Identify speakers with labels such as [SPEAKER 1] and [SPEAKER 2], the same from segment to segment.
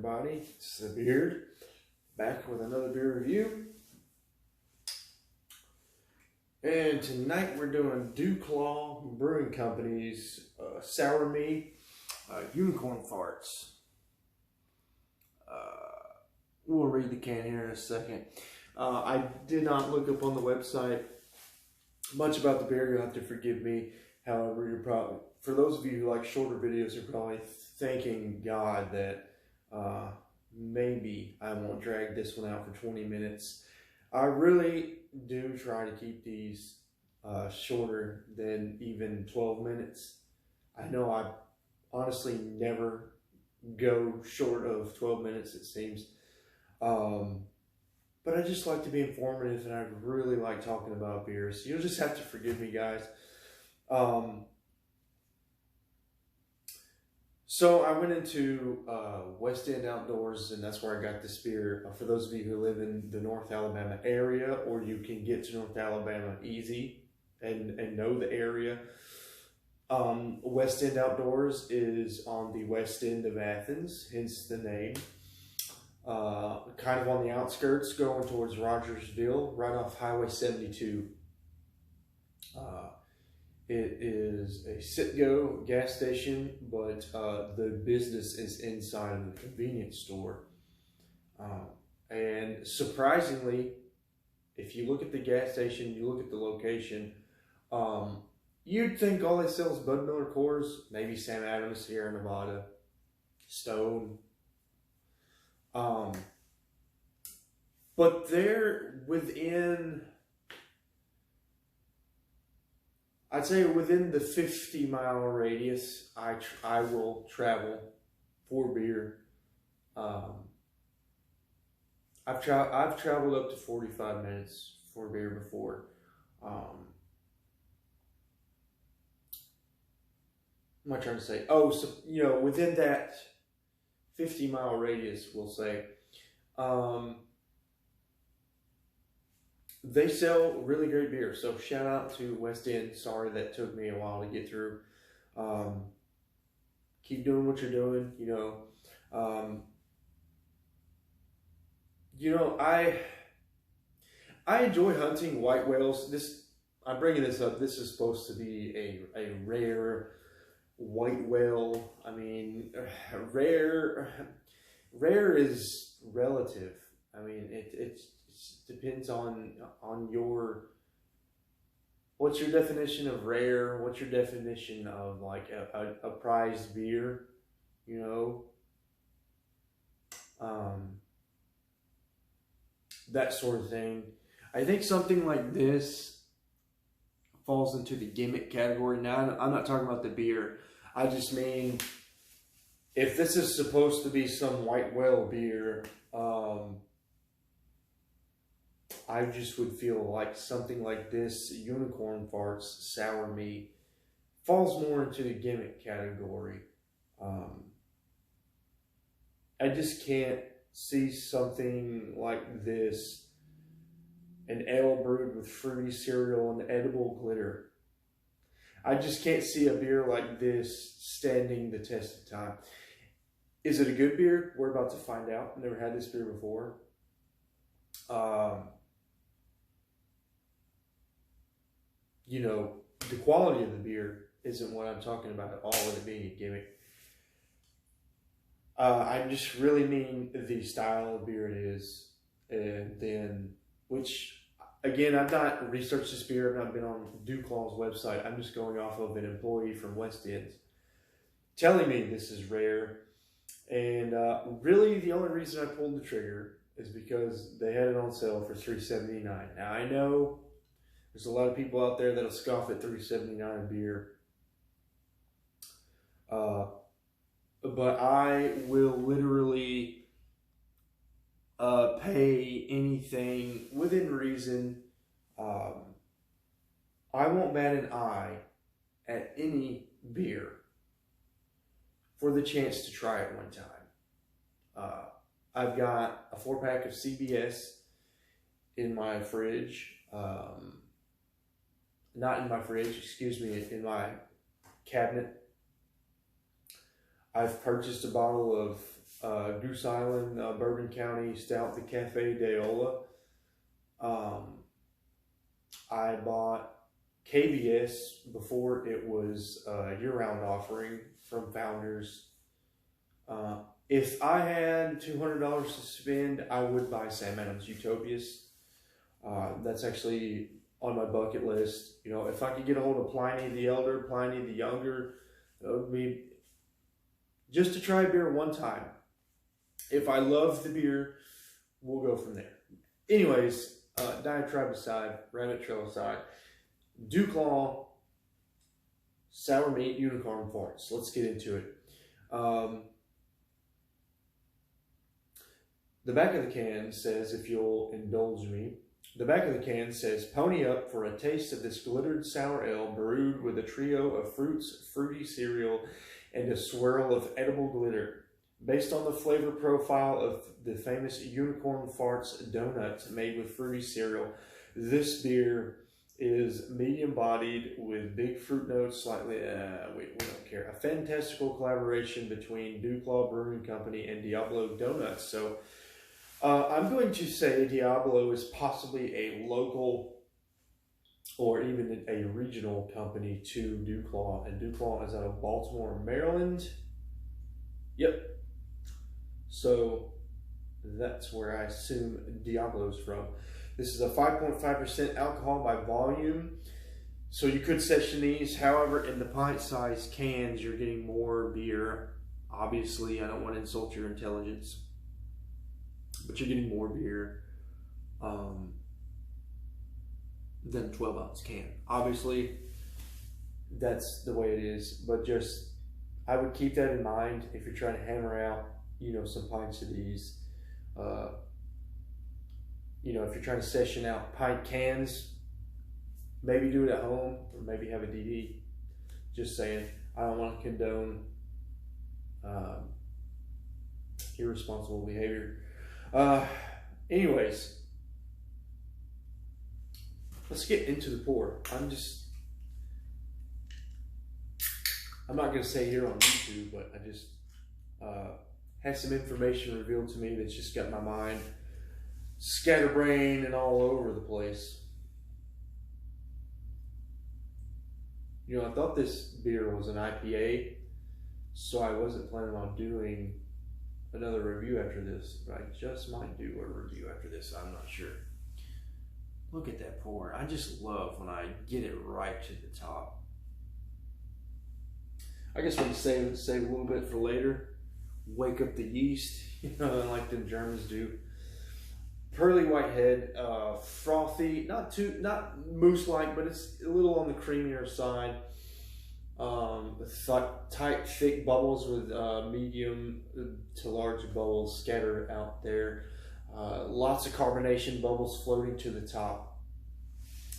[SPEAKER 1] everybody? It's the Beard, back with another beer review. And tonight we're doing Duclaw Brewing Company's Sour Me Unicorn Farts. We'll read the can here in a second. I did not look up on the website much about the beer. You'll have to forgive me. However, you're probably, for those of you who like shorter videos, you're probably thanking God that maybe I won't drag this one out for 20 minutes. I really do try to keep these shorter than even 12 minutes. I know I honestly never go short of 12 minutes, it seems. But I just like to be informative, and I really like talking about beer. So you'll just have to forgive me, guys. So I went into West End Outdoors, and that's where I got this beer. For those of you who live in the North Alabama area, or you can get to North Alabama easy and know the area, West End Outdoors is on the west end of Athens, hence the name. Kind of on the outskirts going towards Rogersville, right off Highway 72. It is a sit-go gas station, but the business is inside of the convenience store. And surprisingly, if you look at the gas station, you look at the location, you'd think all they sell is Bud Miller Coors, maybe Sam Adams, Sierra Nevada, Stone. But they're within, I'd say within the 50-mile radius, I will travel for beer. I've traveled up to 45 minutes for beer before. What am I trying to say? Oh, so, you know, within that 50-mile radius, we'll say, they sell really great beer. So shout out to West End. Sorry that took me a while to get through. Keep doing what you're doing. I enjoy hunting white whales. I'm bringing this up. This is supposed to be a rare white whale. I mean, rare is relative. I mean, it depends on what's your definition of rare, what's your definition of like a prized beer, that sort of thing. I think something like this falls into the gimmick category. Now, I'm not talking about the beer. I just mean, if this is supposed to be some white whale beer, I just would feel like something like this, Unicorn Farts, Sour Me, falls more into the gimmick category. I just can't see something like this, an ale brewed with fruity cereal and edible glitter. I just can't see a beer like this standing the test of time. Is it a good beer? We're about to find out. I've never had this beer before. The quality of the beer isn't what I'm talking about at all with it being a gimmick. I just really mean the style of beer it is. And then, which, again, I've not researched this beer. I've not been on Duclaw's website. I'm just going off of an employee from West End telling me this is rare. And really, the only reason I pulled the trigger is because they had it on sale for $3.79. Now, I know there's a lot of people out there that'll scoff at $3.79 beer. But I will literally pay anything within reason. I won't bat an eye at any beer for the chance to try it one time. I've got a 4-pack of CBS in my fridge. Not in my fridge, excuse me, in my cabinet. I've purchased a bottle of Goose Island, Bourbon County Stout, the Cafe d'Ola. I bought KBS before it was a year-round offering from Founders. If I had $200 to spend, I would buy Sam Adams Utopias. That's actually on my bucket list. You know, if I could get a hold of Pliny the Elder, Pliny the Younger, that would be just to try beer one time. If I love the beer, we'll go from there. Anyways, diatribe aside, rabbit trail aside, Duclaw sour meat unicorn farts. Let's get into it. The back of the can says, if you'll indulge me, the back of the can says, pony up for a taste of this glittered sour ale brewed with a trio of fruits, fruity cereal, and a swirl of edible glitter. Based on the flavor profile of the famous Unicorn Farts donuts made with fruity cereal, this beer is medium-bodied with big fruit notes, slightly, we don't care. A fantastical collaboration between Duclaw Brewing Company and Diablo Donuts. So I'm going to say Diablo is possibly a local or even a regional company to Duclaw, and Duclaw is out of Baltimore, Maryland. Yep. So that's where I assume Diablo's from. This is a 5.5% alcohol by volume. So you could session these. However, in the pint-sized cans, you're getting more beer. Obviously, I don't want to insult your intelligence, but you're getting more beer than a 12-ounce can. Obviously, that's the way it is. But just, I would keep that in mind if you're trying to hammer out, you know, some pints of these. You know, if you're trying to session out pint cans, maybe do it at home or maybe have a DD. Just saying, I don't want to condone irresponsible behavior. Anyways, let's get into the pour. I'm not going to say here on YouTube, but I just had some information revealed to me that's just got my mind scatterbrained and all over the place. You know, I thought this beer was an IPA, so I wasn't planning on doing another review after this, but I just might do a review after this. I'm not sure. Look at that pour. I just love when I get it right to the top. I guess we can save a little bit for later. Wake up the yeast, you know, like the Germans do. Pearly white head, frothy, not mousse-like, but it's a little on the creamier side. Tight, thick bubbles with medium to large bubbles scattered out there. Lots of carbonation bubbles floating to the top.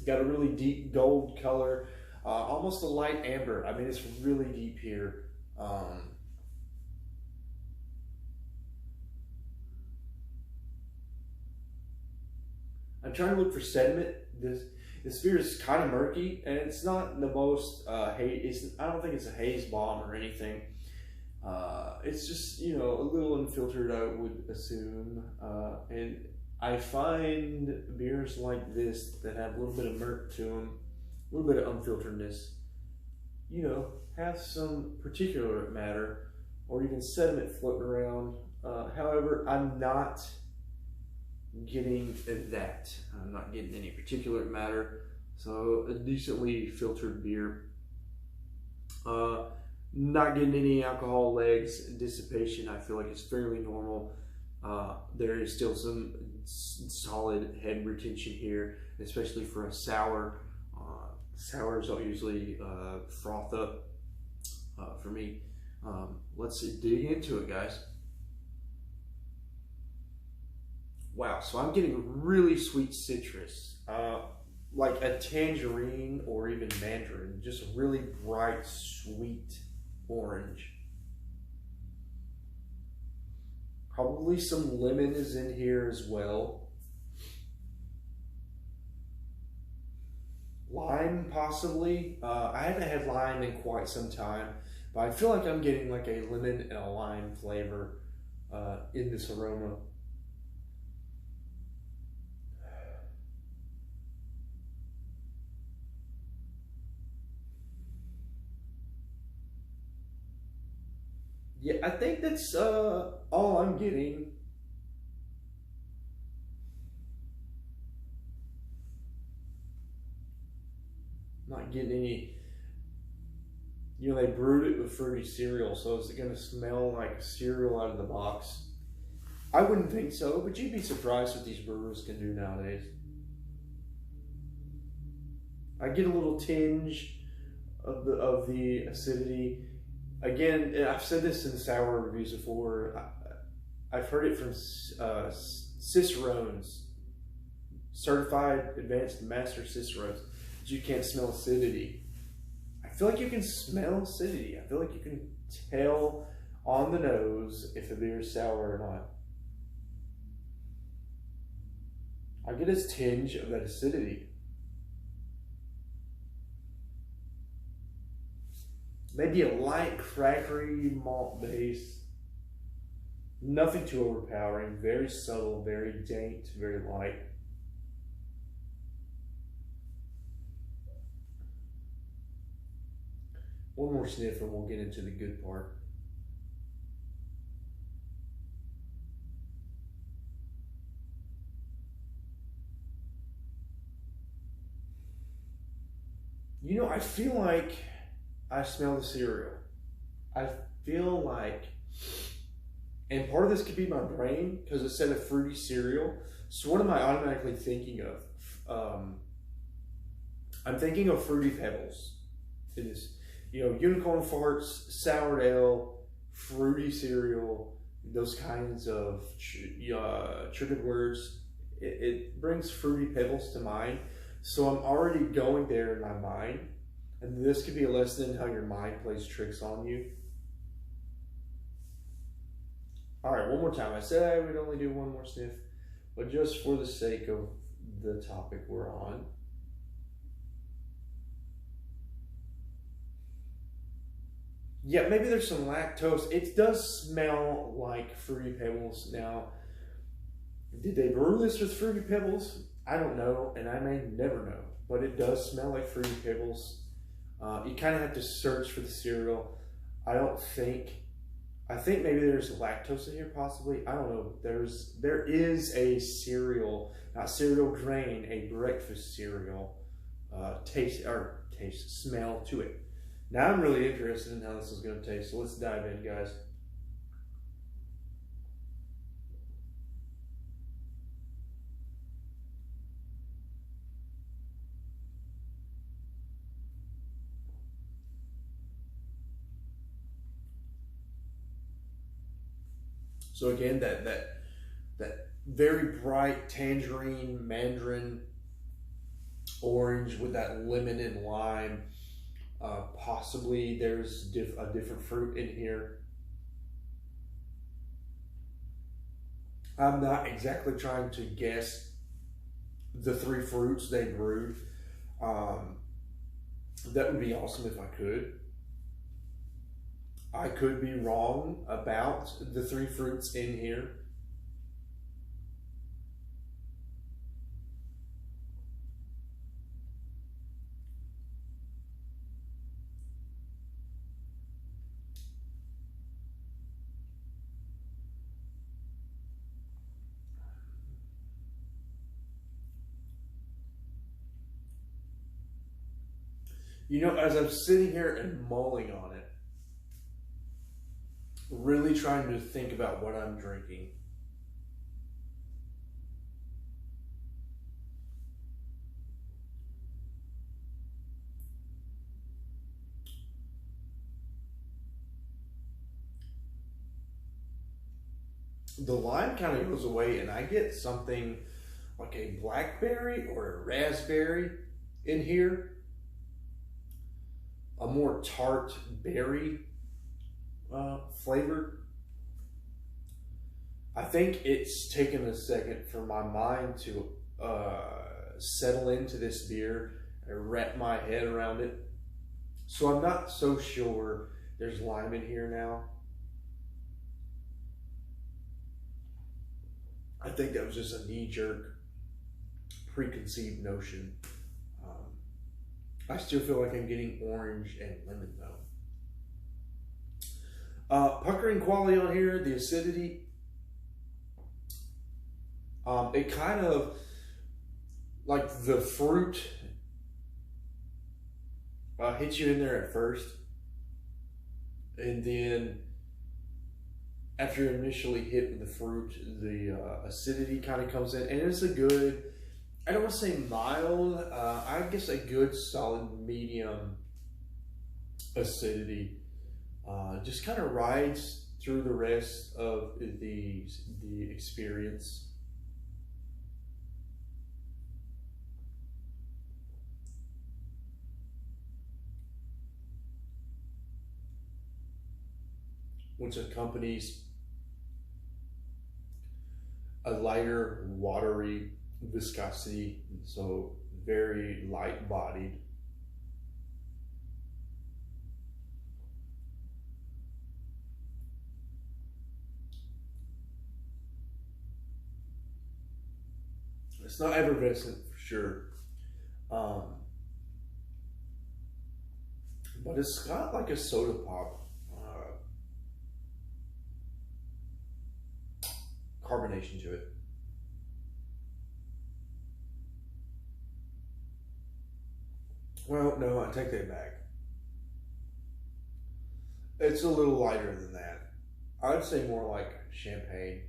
[SPEAKER 1] Got a really deep gold color, almost a light amber. I mean, it's really deep here. I'm trying to look for sediment. This beer is kind of murky, and it's not the most haze. I don't think it's a haze bomb or anything. It's just, you know, a little unfiltered, I would assume. And I find beers like this that have a little bit of murk to them, a little bit of unfilteredness, you know, have some particulate matter or even sediment floating around. However, I'm not getting that. I'm not getting any particulate matter. So a decently filtered beer. Not getting any alcohol legs, dissipation. I feel like it's fairly normal. There is still some solid head retention here, especially for a sour. Sours don't usually froth up for me. Let's dig into it, guys. Wow, so I'm getting really sweet citrus, like a tangerine or even mandarin, just really bright, sweet orange. Probably some lemon is in here as well. Lime, possibly. I haven't had lime in quite some time, but I feel like I'm getting like a lemon and a lime flavor in this aroma. Yeah, I think that's all I'm getting. Not getting any. You know, they brewed it with fruity cereal, so is it going to smell like cereal out of the box? I wouldn't think so, but you'd be surprised what these brewers can do nowadays. I get a little tinge of the acidity. Again, I've said this in sour reviews before. I've heard it from Cicerones, certified advanced master Cicerones, that you can't smell acidity. I feel like you can smell acidity. I feel like you can tell on the nose if a beer is sour or not. I get a tinge of that acidity. Maybe a light crackery malt base. Nothing too overpowering. Very subtle, very dainty, very light. One more sniff and we'll get into the good part. You know, I feel like I smell the cereal. I feel like, and part of this could be my brain because it said a fruity cereal. So what am I automatically thinking of? I'm thinking of Fruity Pebbles. It is, you know, unicorn farts, sour ale, fruity cereal, those kinds of triggered words. It brings Fruity Pebbles to mind. So I'm already going there in my mind. And this could be a lesson in how your mind plays tricks on you. All right, one more time. I said I would only do one more sniff, but just for the sake of the topic we're on. Yeah, maybe there's some lactose. It does smell like Fruity Pebbles. Now, did they brew this with Fruity Pebbles? I don't know, and I may never know, but it does smell like Fruity Pebbles. You kind of have to search for the cereal. I think maybe there's lactose in here possibly. I don't know. There is a cereal, not cereal grain, a breakfast cereal smell to it. Now I'm really interested in how this is going to taste. So let's dive in, guys. So again, that very bright tangerine, mandarin, orange with that lemon and lime. Possibly there's a different fruit in here. I'm not exactly trying to guess the three fruits they brewed. That would be awesome if I could. I could be wrong about the three fruits in here. You know, as I'm sitting here and mulling on it, really trying to think about what I'm drinking. The lime kind of goes away and I get something like a blackberry or a raspberry in here. A more tart berry flavor. I think it's taken a second for my mind to settle into this beer and wrap my head around it. So I'm not so sure there's lime in here now. I think that was just a knee-jerk, preconceived notion. I still feel like I'm getting orange and lemon though. Puckering quality on here, the acidity. It kind of, like the fruit hits you in there at first. And then after you're initially hit with the fruit, the acidity kind of comes in. And it's a good, I don't want to say mild, I guess a good solid medium acidity. Just kind of rides through the rest of the experience. Which accompanies a lighter, watery viscosity, so very light bodied. It's not effervescent for sure, but it's got like a soda pop carbonation to it. Well, no, I take that back. It's a little lighter than that. I'd say more like champagne.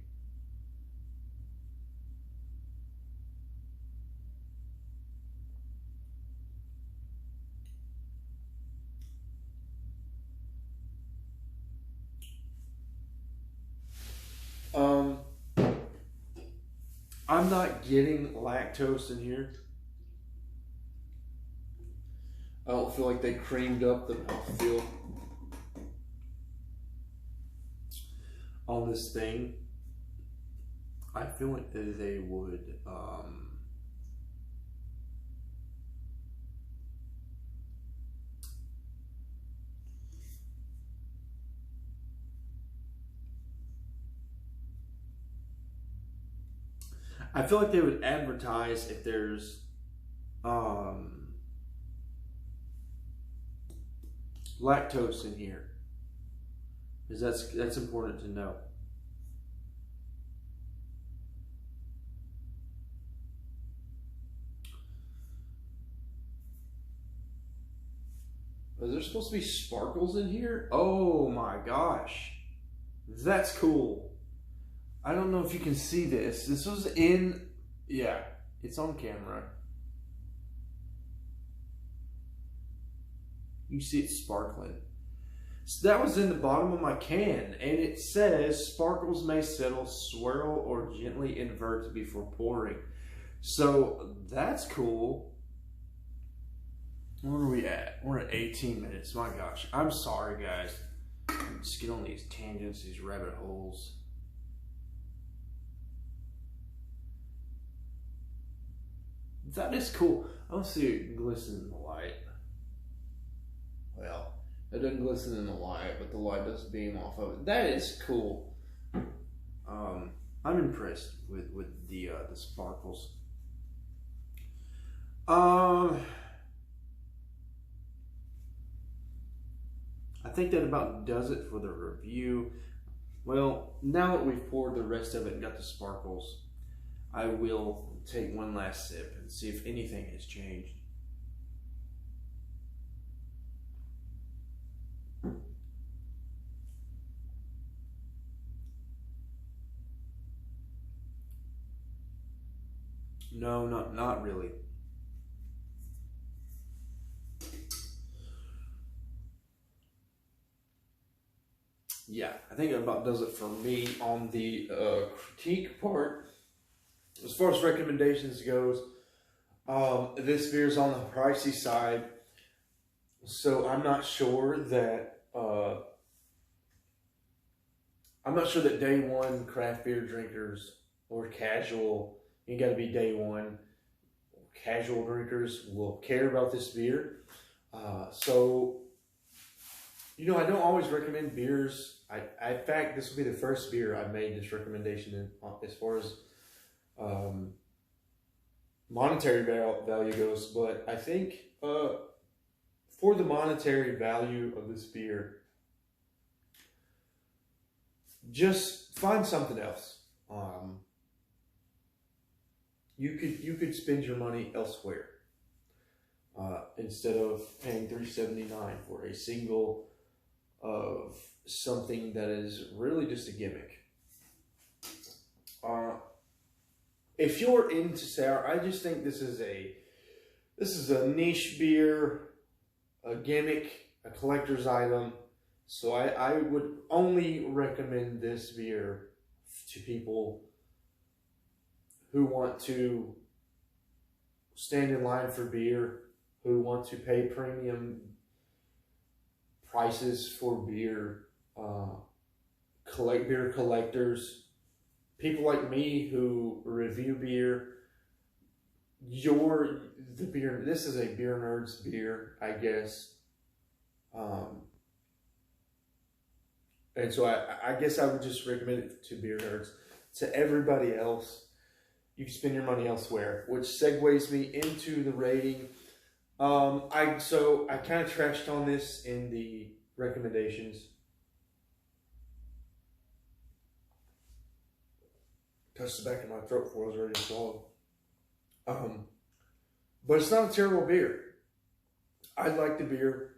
[SPEAKER 1] I'm not getting lactose in here. I don't feel like they creamed up the mouthfeel on this thing. I feel like they would I feel like they would advertise if there's lactose in here, because that's important to know. Is there supposed to be sparkles in here? Oh my gosh, that's cool. I don't know if you can see this. This was in, yeah, it's on camera. You see it sparkling. So that was in the bottom of my can, and it says sparkles may settle, swirl, or gently invert before pouring. So that's cool. Where are we at? We're at 18 minutes. My gosh. I'm sorry, guys. Just get on these tangents, these rabbit holes. That is cool. I don't see it glisten in the light. Well, it doesn't glisten in the light, but the light does beam off of it. That is cool. I'm impressed with the sparkles. I think that about does it for the review. Well, now that we've poured the rest of it and got the sparkles, I will take one last sip and see if anything has changed. No, not really. Yeah, I think that about does it for me on the critique part. As far as recommendations goes, this beer is on the pricey side, so I'm not sure that day one craft beer drinkers or casual, you got to be day one, casual drinkers will care about this beer. So, you know, I don't always recommend beers. In fact, this will be the first beer I've made this recommendation in, as far as monetary value goes, but I think for the monetary value of this beer, just find something else. You could spend your money elsewhere instead of paying $3.79 for a single of something that is really just a gimmick. If you're into sour, I just think this is a niche beer, a gimmick, a collector's item. So I would only recommend this beer to people who want to stand in line for beer, who want to pay premium prices for beer, beer collectors, people like me who review beer. This is a beer nerd's beer, I guess. And so I guess I would just recommend it to beer nerds. To everybody else, you can spend your money elsewhere, which segues me into the rating. I kind of trashed on this in the recommendations. Touched the back of my throat before I was ready to swallow. But it's not a terrible beer. I like the beer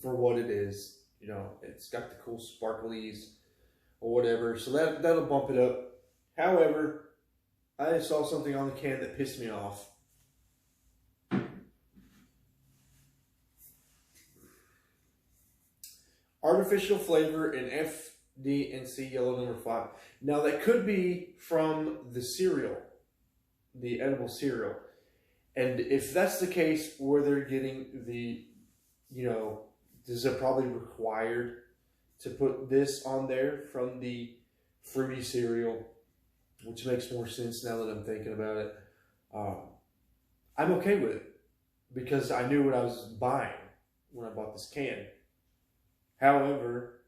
[SPEAKER 1] for what it is. You know, it's got the cool sparklies or whatever, so that'll bump it up. However, I saw something on the can that pissed me off. Artificial flavor in F, D, and C yellow number 5. Now that could be from the cereal, the edible cereal. And if that's the case, where they're getting the, is it probably required to put this on there from the fruity cereal, which makes more sense now that I'm thinking about it. I'm okay with it because I knew what I was buying when I bought this can. However,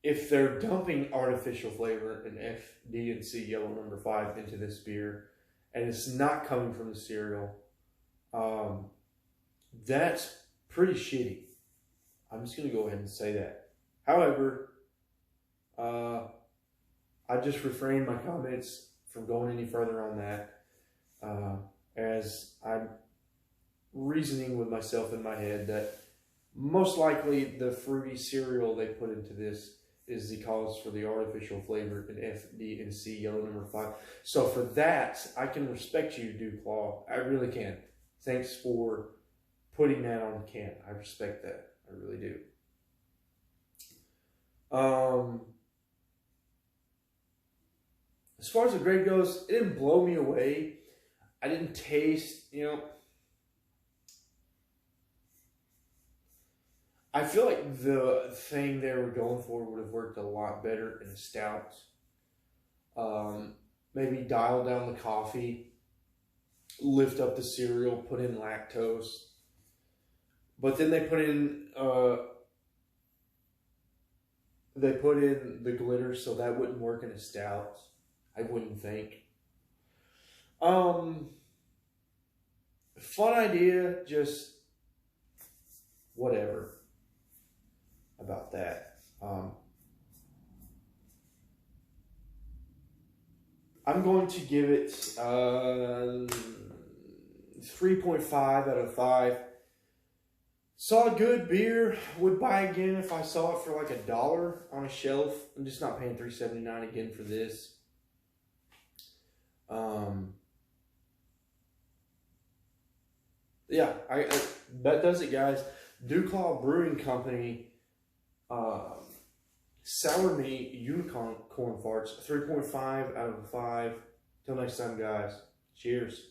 [SPEAKER 1] if they're dumping artificial flavor in F, D, and C yellow number 5 into this beer, and it's not coming from the cereal, that's pretty shitty. I'm just going to go ahead and say that. However, I just refrain my comments from going any further on that, as I'm reasoning with myself in my head that most likely the fruity cereal they put into this is the cause for the artificial flavor in F, D, and C yellow number 5. So for that, I can respect you, Duclaw. I really can. Thanks for putting that on the can. I respect that. I really do. As far as the grade goes, it didn't blow me away. I didn't taste, I feel like the thing they were going for would have worked a lot better in a stout. Maybe dial down the coffee, lift up the cereal, put in lactose. But then they put in the glitter, so that wouldn't work in a stout, I wouldn't think. Fun idea, just whatever about that. I'm going to give it 3.5 out of 5. Saw a good beer, would buy again if I saw it for like $1 on a shelf. I'm just not paying $3.79 again for this. Yeah, that does it, guys. Duclaw Brewing Company, Sour Meat Unicorn Farts, 3.5 out of 5. Till next time, guys. Cheers.